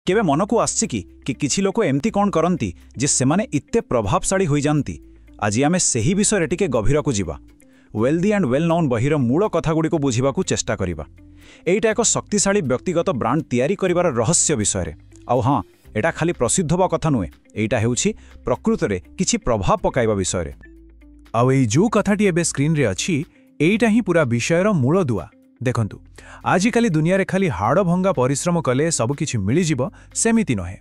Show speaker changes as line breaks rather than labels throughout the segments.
केबे मन को आछि कि किछि लोक एमती कौन करती जे सेमाने इत्ते प्रभावशाली हो जाती। आज आम से विषय टिके गभीर को जीवा वेल्दी एंड वेल नोन बहिर मूल कथागुड़ी को बुझा चेष्टा करवा। एटा एक शक्तिशाली व्यक्तिगत ब्रांड तैयारी करिवार रहस्य विषय आउ हाँ एटा खाली प्रसिद्ध हवा कथा नुहे एटा हेउछि प्रकृत रे किछि प्रभाव पकाइबा विषय
आउ एई जो कथाटी एबे स्क्रीन रे अछि एटा ही पूरा विषयर मूल दुआ। देखंतु आजिकाली दुनिया रे खाली हाड़ भंगा परिश्रम कले सब किछि मिली जिवो सेमिति नहे।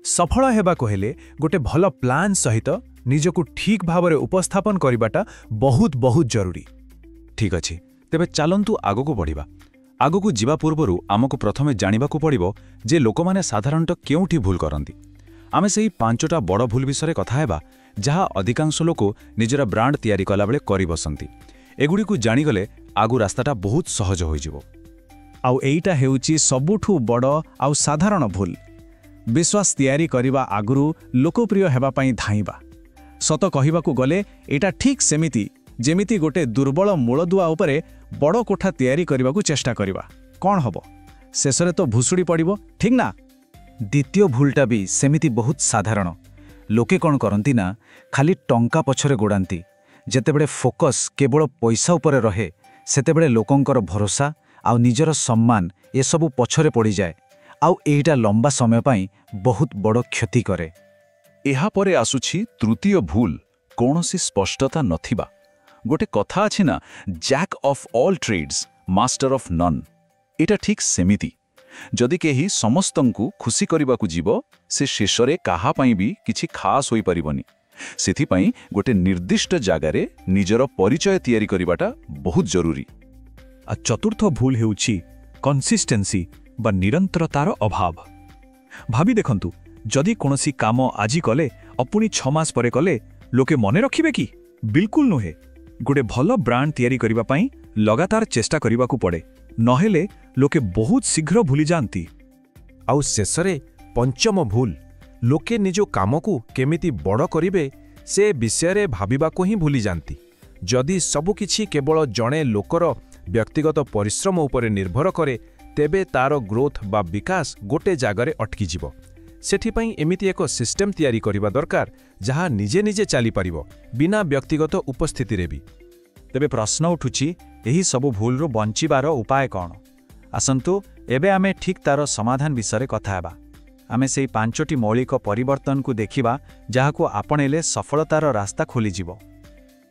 सफल हेबाको हेले गोटे भल प्लान सहित निजको ठीक भावरे उपस्थापन करिबाटा बहुत बहुत जरूरी।
ठीक अछि तेबे चलंतु आगको बढ़िबा। आगको जीवा पूर्वरु आमको प्रथमे जानिबाकू पड़िबो जे लोकमाने साधारणतः केउठी भूल करंती। आमे सेही पांचटा बड़ भूल विषय कथा हेबा जहा अधिकांश लोक निजरा ब्रांड तैयारी कला बेले करि बसंती। एगुडी को जानिगले आगु रास्ताटा बहुत सहज होई जिवो।
आउ एइटा हेउची सबुठु बड़ आउ साधारण भूल। विश्वास तैयारी करिबा आगुरु लोकप्रिय हेबा पई धाइबा। सत कहिबाकू गले एटा ठीक सेमिति जेमिति गोटे दुर्बल मूलदुआ उपरे बड़ कोठा तैयारी करिबाकू चेष्टा करिबा। कौन हबो शेषरे तो भुसुड़ी पड़िबो, ठीक ना।
द्वितीय भूलटा भी सेमिति बहुत साधारण। लोके कौन करंती ना खाली टंका पछरे गोड़ांती। जेतेबेले फोकस केवल पैसा उपरे रहे सेतेबेले लोकंकर भरोसा आउ निजर सम्मान ए सबु पछरे पड़ी जाए आउ एटा लंबा समय पाई बहुत बड़ क्षति करे।
एहा परे आसुछि तृतीय भूल कोनोसी स्पष्टता नथिबा। गोटे कथा अछि ना jack of all trades master of none. एटा ठीक सेमिति जदि केही समस्तंकु खुशी करिबाकू जीवो से शेषरे काहा पई भी किछि खास होई परिबनी। सेथि पई गोटे निर्दिष्ट जागारे निजर परिचय तैयारी करिबाटा बहुत जरूरी।
आ चतुर्थ भूल हेउछि कंसिस्टेंसी बा निरंतरतार अभाव। भाबी देखंतु जदि कोनोसी काम आजि कले अपुनी 6 मास परे कले लोके मने रखिबे कि? बिल्कुल नुहे। गोटे भल ब्रांड तैयारी करिबा पई लगातार चेष्टा करिबाकू पड़े, नहेले लोके बहुत शीघ्र भूली जांती।
आउ शेषरे पंचम भूल लोके निजो कामकू केमिति बड़ करिबे से विषय भाबिबाकू ही भूली जांती। जदि सबुकिछि केवल जणे लोकर व्यक्तिगत परिश्रम उपरे निर्भर करे तेबे तार ग्रोथ बा विकास गोटे जागारे अटकी जिवो। सेठिपई एमिति एक सिस्टम तैयारी करिबा दरकार जहा निजे निजे चली पारिबो बिना व्यक्तिगत उपस्थिति रे भी।
तेबे प्रश्न उठुछि एही सबु भूल रो बंचिबार उपाय कौन? आसंतु एबे आमे ठीक तार समाधान विषय कथा हेबा। आमे सेही 5टी मौलिक परिवर्तन को देखिबा जहाको आपणेले सफलतार रास्ता खोली जिवो।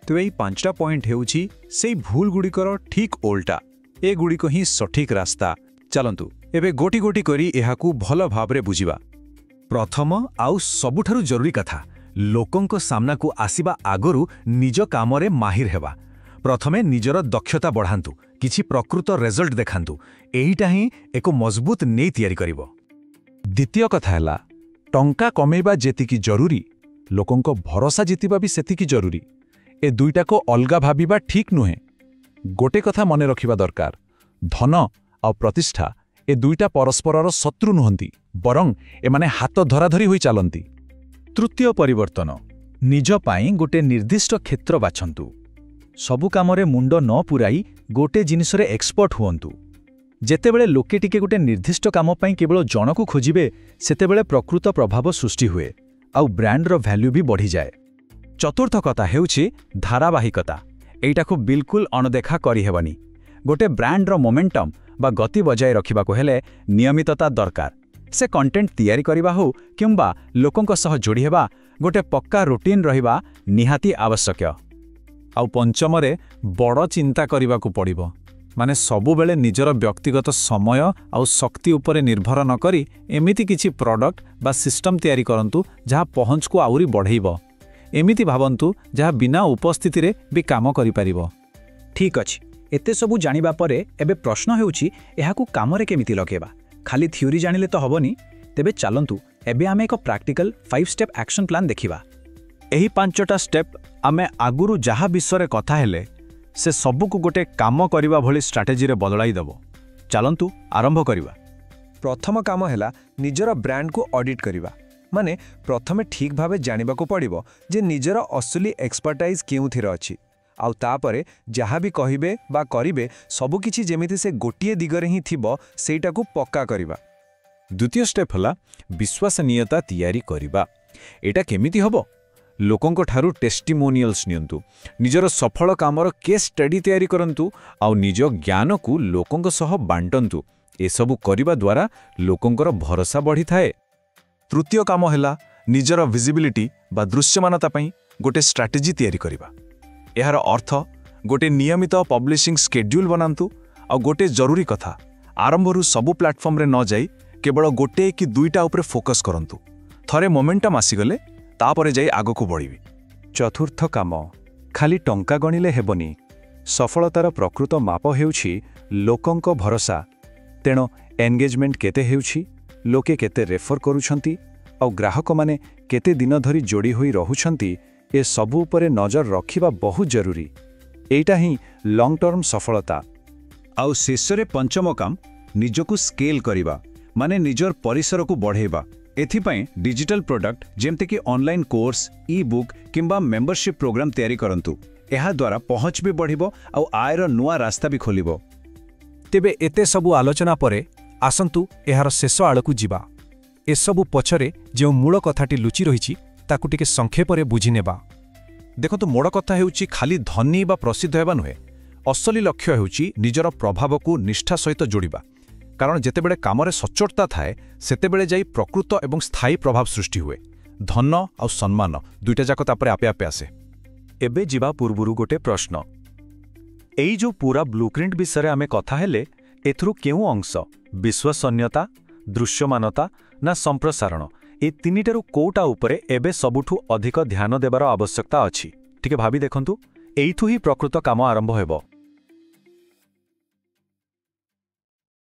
तो यही 5टा पॉइंट हेउछि सेही भूल गुड़िकर ठीक ओल्टा। ए गुड़िको ही सठिक रास्ता। चलंतु एबे गोटी गोटी करी एहाकू भल भाबरे बुझिबा। प्रथम आउ सबुठारु जरूरी कथा लोकंको सामना को आसीबा आगरु निज कामरे माहिर हेबा। प्रथमे निजर दक्षता बढ़ांतु, किछि प्रकृत रिजल्ट देखांतु। एहिटा ही एको मजबूत नै तैयारी करिवो। द्वितीय कथा हैला टंका कमेबा जेतिकी जरूरी लोकंको भरोसा जितिबा भी सेतिकी जरूरी। ए दुईटा को अलगा भाबिबा ठीक नुहे। गोटे कथा मने रखिबा दरकार धन आ प्रतिष्ठा ए दुईटा परस्परर शत्रु नुहंती, बरं एमाने हाथ धराधरी होई चालंती।
तृतीय परिवर्तन निज पाई गोटे निर्दिष्ट क्षेत्र बाछंतु। सबु कामरे मुंड न पुराई गोटे जिनिसरे एक्सपर्ट हुअंतु। जेतेबेले लोके टिके गोटे निर्दिष्ट काम पाई केवल जनकु खोजिबे सेतेबेले प्रकृत प्रभाव सृष्टि हुए आउ ब्रांडर वैल्यू भी बढ़ी जाए।
चतुर्थ कथा हेउछि धारावाहिकता। एइटाकु बिल्कुल अणदेखा करिहेबनी। गोटे ब्रांडर मोमेंटम बा गति बजाय रखिबाकू हेले नियमितता दरकार। से कंटेंट तैयारी करिबा हो किंबा लोकंक सह जोड़ी हेबा गोटे पक्का रूटीन रहिबा निहाती आवश्यक।
आउ पंचमरे बड़ चिंता करिबाकू पड़िबो। माने सबु बेले निजर व्यक्तिगत समय आउ शक्ति उपरे निर्भर न करी एमिति किछि प्रोडक्ट बा सिस्टम तैयारी करंतु जहा पहुंच को आउरी बढ़ेइबो। एमिति भावंतु जहा बिना उपस्थिति रे भी काम करि परिबो।
ठीक अछि। एते सबु जानिबा परे एबे प्रश्न हेउछि एहाकू कामरे केमिति लगेबा। खाली थ्योरी जानिले तो हबनी। तेबे चलंतु एबे आमे एक प्रैक्टिकल 5 स्टेप एक्शन प्लान देखिबा। एही 5टा स्टेप आमे आगुरु जहा विषय कथा हेले से सबु को गोटे काम करिबा भली स्ट्रैटेजी रे बदलाई देबो। चलंतु आरंभ करिबा।
प्रथम काम हैला निजर ब्रांड को ऑडिट करिबा। माने प्रथमे ठीक भावे जानिबा को पड़िबो जे निजर असली एक्सपर्टाइज केउथिर अछि आउ तापरे जहाँ भी कहिबे बा करिबे सबु किछि जेमिति से गोटिए दिगरे ही थिबो सेइटा को पक्का करिबा।
ଦ୍ୱିତୀୟ ଷ୍ଟେପ୍ ହେଲା ବିଶ୍ୱାସନୀୟତା ତିଆରି କରିବା। ଏଇଟା କେମିତି ହେବ? ଲୋକଙ୍କଠାରୁ ଟେଷ୍ଟିମୋନିଅଲ୍ସ ନିଅନ୍ତୁ, ନିଜର ସଫଳ କାମର କେସ୍ ଷ୍ଟଡି ତିଆରି କରନ୍ତୁ, ଆଉ ନିଜ ଜ୍ଞାନକୁ ଲୋକଙ୍କ ସହ ବାଣ୍ଟନ୍ତୁ। ଏସବୁ କରିବା ଦ୍ୱାରା ଲୋକଙ୍କର ଭରସା ବଢ଼ିଥାଏ।
ତୃତୀୟ କାମ ହେଲା ନିଜର ଭିଜିବିଲିଟି ବା ଦୃଶ୍ୟମାନତା ପାଇଁ ଗୋଟେ ଷ୍ଟ୍ରାଟେଜି ତିଆରି କରିବା। ଏହାର ଅର୍ଥ ଗୋଟେ ନିୟମିତ ପବ୍ଲିଶିଂ ସ୍କେଡ୍ୟୁଲ୍ ବନାନ୍ତୁ, ଆଉ ଗୋଟେ ଜରୁରୀ କଥା, ଆରମ୍ଭରୁ ସବୁ ପ୍ଲାଟଫର୍ମରେ ନ ଯାଇ କେବଳ ଗୋଟେ କି ଦୁଇଟା ଉପରେ ଫୋକସ୍ କରନ୍ତୁ। ଥରେ ମୋମେଣ୍ଟମ୍ ଆସିଗଲେ ତାପରେ ଯାଇ ଆଗକୁ ବଢ଼ିବେ।
ଚତୁର୍ଥ କାମ, ଖାଲି ଟଙ୍କା ଗଣିଲେ ହେବନି। ସଫଳତାର ପ୍ରକୃତ ମାପ ହେଉଛି ଲୋକଙ୍କ ଭରସା। ତେଣୁ ଏନ୍ଗେଜମେଣ୍ଟ କେତେ ହେଉଛି, ଲୋକେ କେତେ ରେଫର କରୁଛନ୍ତି, ଆଉ ଗ୍ରାହକମାନେ କେତେ ଦିନ ଧରି ଯୋଡ଼ି ହୋଇ ରହୁଛନ୍ତି, ଏ ସବୁ ଉପରେ ନଜର ରଖିବା ବହୁତ ଜରୁରୀ। ଏଇଟା ହିଁ ଲଙ୍ଗ୍ ଟର୍ମ ସଫଳତା।
ଆଉ ଶେଷରେ ପଞ୍ଚମ କାମ, ନିଜକୁ ସ୍କେଲ୍ କରିବା, ମାନେ ନିଜର ପରିସରକୁ ବଢ଼େଇବା। ଏଥିପାଇଁ ଡିଜିଟାଲ ପ୍ରଡକ୍ଟ ଯେମିତିକି ଅନଲାଇନ୍ କୋର୍ସ, ଇ ବୁକ୍ କିମ୍ବା ମେମ୍ବରସିପ୍ ପ୍ରୋଗ୍ରାମ ତିଆରି କରନ୍ତୁ। ଏହାଦ୍ୱାରା ପହଞ୍ଚ ବି ବଢ଼ିବ ଆଉ ଆୟର ନୂଆ ରାସ୍ତା ବି ଖୋଲିବ।
ତେବେ ଏତେ ସବୁ ଆଲୋଚନା ପରେ ଆସନ୍ତୁ ଏହାର ଶେଷ ଆଡ଼କୁ ଯିବା। ଏସବୁ ପଛରେ ଯେଉଁ ମୂଳ କଥାଟି ଲୁଚି ରହିଛି ତାକୁ ଟିକେ ସଂକ୍ଷେପରେ ବୁଝିନେବା।
ଦେଖନ୍ତୁ, ମୋଡ଼ କଥା ହେଉଛି ଖାଲି ଧନୀ ବା ପ୍ରସିଦ୍ଧ ହେବା ନୁହେଁ। ଅସଲି ଲକ୍ଷ୍ୟ ହେଉଛି ନିଜର ପ୍ରଭାବକୁ ନିଷ୍ଠା ସହିତ ଯୋଡ଼ିବା। କାରଣ ଯେତେବେଳେ କାମରେ ସଚ୍ଚୋଟତା ଥାଏ, ସେତେବେଳେ ଯାଇ ପ୍ରକୃତ ଏବଂ ସ୍ଥାୟୀ ପ୍ରଭାବ ସୃଷ୍ଟି ହୁଏ। ଧନ ଆଉ ସମ୍ମାନ ଦୁଇଟା ଯାକ ତାପରେ ଆପେ ଆପେ ଆସେ।
ଏବେ ଯିବା ପୂର୍ବରୁ ଗୋଟେ ପ୍ରଶ୍ନ। ଏଇ ଯେଉଁ ପୁରା ବ୍ଲୁପ୍ରିଣ୍ଟ ବିଷୟରେ ଆମେ କଥା ହେଲେ, ଏଥିରୁ କେଉଁ ଅଂଶ ବିଶ୍ୱସନୀୟତା, ଦୃଶ୍ୟମାନତା ନା ସମ୍ପ୍ରସାରଣ, ଏ ତିନିଟାରୁ କୋଉଟା ଉପରେ ଏବେ ସବୁଠୁ ଅଧିକ ଧ୍ୟାନ ଦେବାର ଆବଶ୍ୟକତା ଅଛି? ଟିକେ ଭାବି ଦେଖନ୍ତୁ। ଏଇଠୁ ହିଁ ପ୍ରକୃତ କାମ ଆରମ୍ଭ ହେବ।